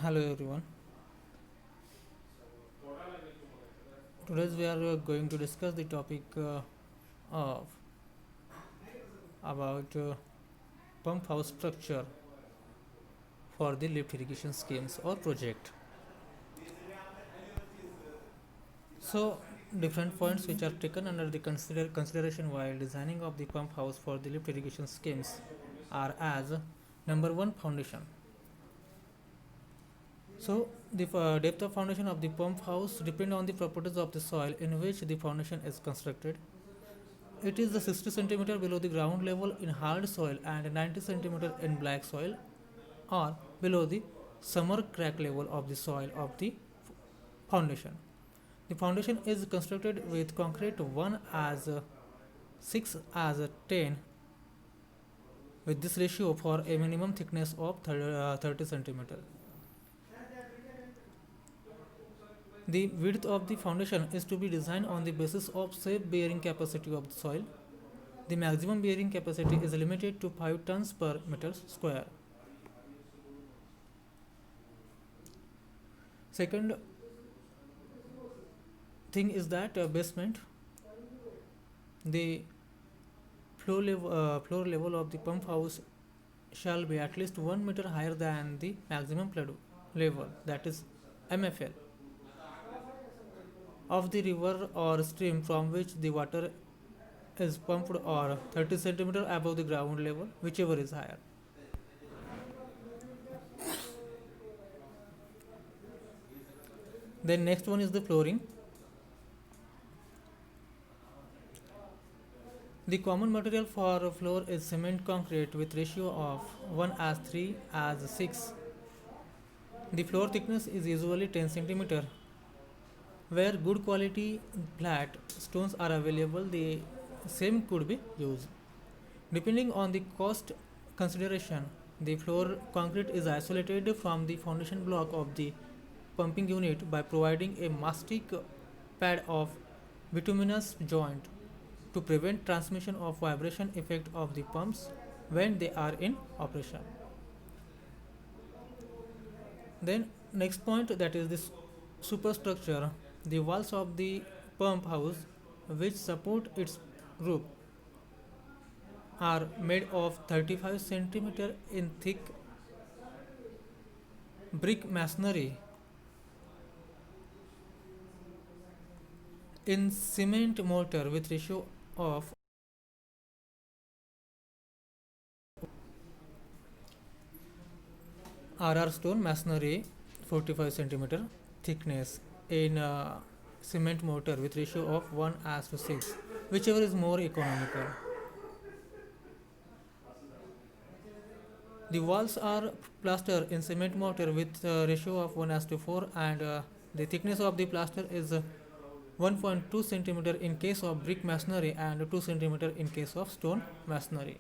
Hello everyone. Today we are going to discuss the topic of about pump house structure for the lift irrigation schemes or project. So different points which are taken under the consideration while designing of the pump house for the lift irrigation schemes are as number one, foundation. So the depth of foundation of the pump house depend on the properties of the soil in which the foundation is constructed. It is the 60 centimeter below the ground level in hard soil and 90 centimeter in black soil or below the summer crack level of the soil of the foundation. The foundation is constructed with concrete 1 as 6 as 10 with this ratio for a minimum thickness of 30 centimeter. The width of the foundation is to be designed on the basis of safe bearing capacity of the soil. The maximum bearing capacity is limited to 5 tons per meter square. Second thing is that basement, the floor level of the pump house shall be at least 1 meter higher than the maximum flood level, that is MFL, of the river or stream from which the water is pumped, or 30 centimeter above the ground level, whichever is higher. Then next one is the flooring. The common material for a floor is cement concrete with ratio of 1 as 3 as 6. The floor thickness is usually 10 centimeter. Where good quality flat stones are available, the same could be used. Depending on the cost consideration, the floor concrete is isolated from the foundation block of the pumping unit by providing a mastic pad of bituminous joint to prevent transmission of vibration effect of the pumps when they are in operation. Then next point, that is this superstructure. The walls of the pump house which support its roof are made of 35 centimeter in thick brick masonry in cement mortar with ratio of RR stone masonry 45 centimeter thickness in cement mortar with ratio of 1 as to 6, whichever is more economical. The walls are plaster in cement mortar with ratio of 1 as to 4, and the thickness of the plaster is 1.2 centimeter in case of brick masonry and 2 centimeter in case of stone masonry.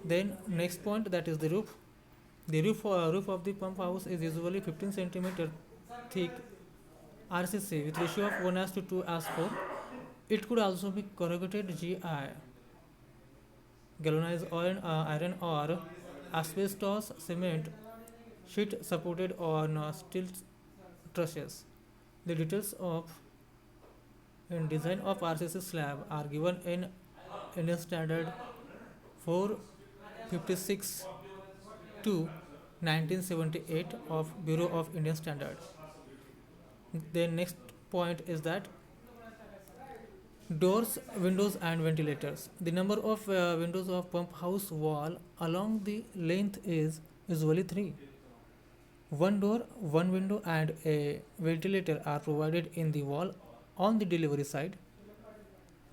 Then next point, that is the roof. The roof of the pump house is usually 15 centimeter thick RCC with ratio of 1 as to 2 as 4. It could also be corrugated GI, galvanized iron or asbestos cement sheet supported on steel trusses. The details of and design of RCC slab are given in Indian Standard 456 to 1978 of Bureau of Indian Standard. The next point is that doors, windows and ventilators. The number of windows of pump house wall along the length is usually 3. One door, one window and a ventilator are provided in the wall on the delivery side.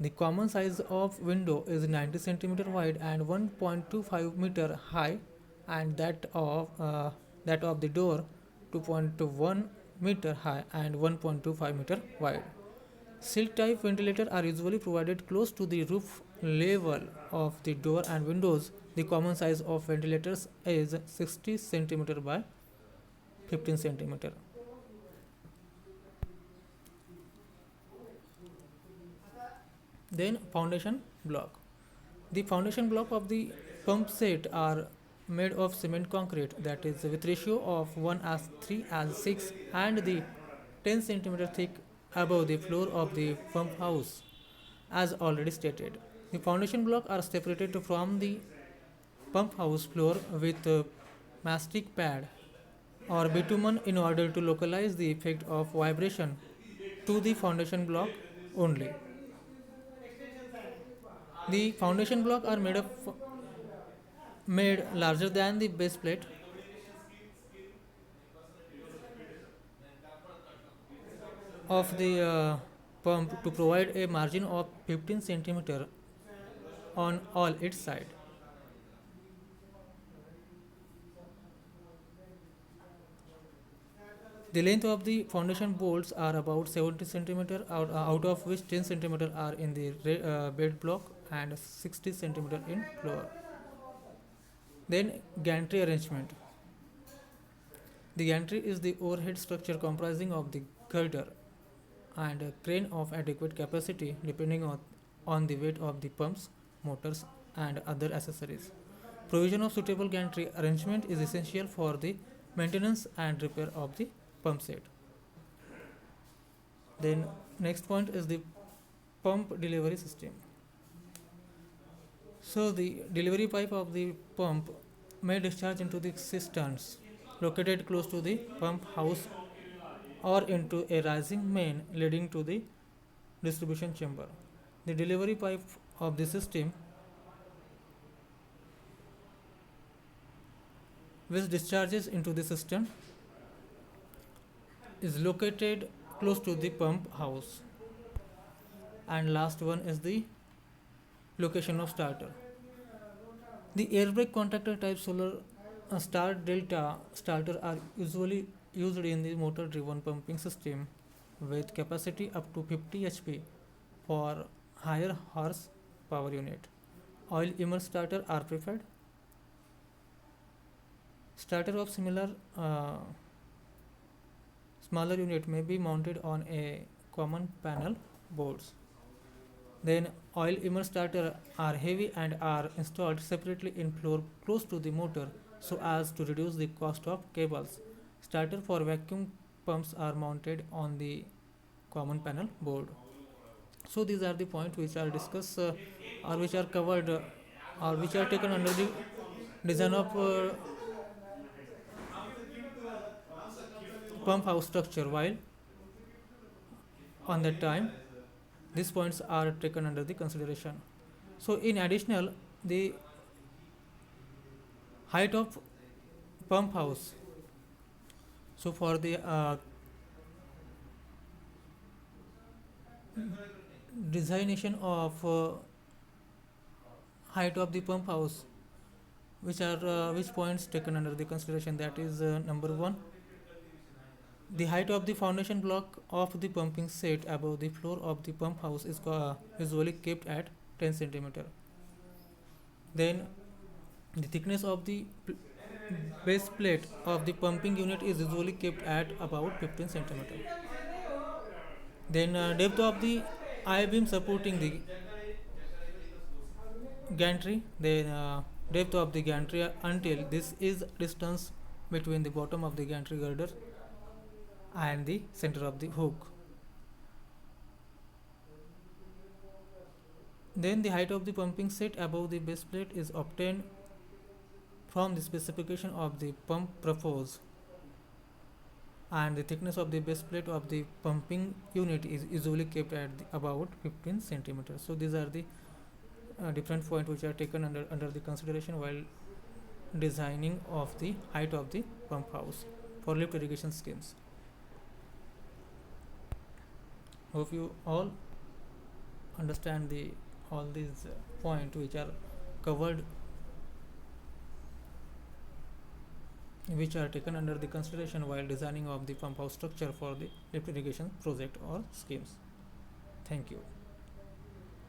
The common size of window is 90 centimeter wide and 1.25 meter high, and that of the door 2.1 meter high and 1.25 meter wide. Silk type ventilators are usually provided close to the roof level of the door and windows. The common size of ventilators is 60 centimeter by 15 centimeter. Then foundation block. The foundation block of the pump set are made of cement concrete, that is with ratio of 1:3:6, and the 10 centimeter thick above the floor of the pump house, as already stated. The foundation block are separated from the pump house floor with a mastic pad or bitumen in order to localize the effect of vibration to the foundation block only. The foundation block are made larger than the base plate of the pump to provide a margin of 15 centimeter on all its side. The length of the foundation bolts are about 70 centimeter, out of which 10 centimeter are in the bed block and 60 centimeter in floor. Then gantry arrangement. The gantry is the overhead structure comprising of the girder and a crane of adequate capacity depending on the weight of the pumps, motors and other accessories. Provision of suitable gantry arrangement is essential for the maintenance and repair of the pump set. Then next point is the pump delivery system. So the delivery pipe of the pump may discharge into the cisterns located close to the pump house or into a rising main leading to the distribution chamber. The delivery pipe of the system, which discharges into the cistern, is located close to the pump house. And last one is the location of starter. The air brake contactor type solar star delta starter are usually used in the motor driven pumping system with capacity up to 50 HP for higher horsepower unit. Oil immersed starter are preferred. Starter of smaller unit may be mounted on a common panel boards. Then oil immersed starter are heavy and are installed separately in floor close to the motor so as to reduce the cost of cables. Starter for vacuum pumps are mounted on the common panel board. So these are the points which are discussed or which are covered or which are taken under the design of pump house structure. While on that time these points are taken under the consideration. So in additional, the height of pump house. So for the designation of height of the pump house, which points taken under the consideration, that is number 1, the height of the foundation block of the pumping set above the floor of the pump house is usually kept at 10 centimeter. Then the thickness of the base plate of the pumping unit is usually kept at about 15 centimeter. Then depth of the I-beam supporting the gantry. Then depth of the gantry until this is distance between the bottom of the gantry girder and the center of the hook. Then the height of the pumping set above the base plate is obtained from the specification of the pump propose, and the thickness of the base plate of the pumping unit is usually kept at about 15 centimeters. So these are the different points which are taken under the consideration while designing of the height of the pump house for lift irrigation schemes. Hope you all understand the all these points which are covered, which are taken under the consideration while designing of the pump house structure for the lift irrigation project or schemes. Thank you.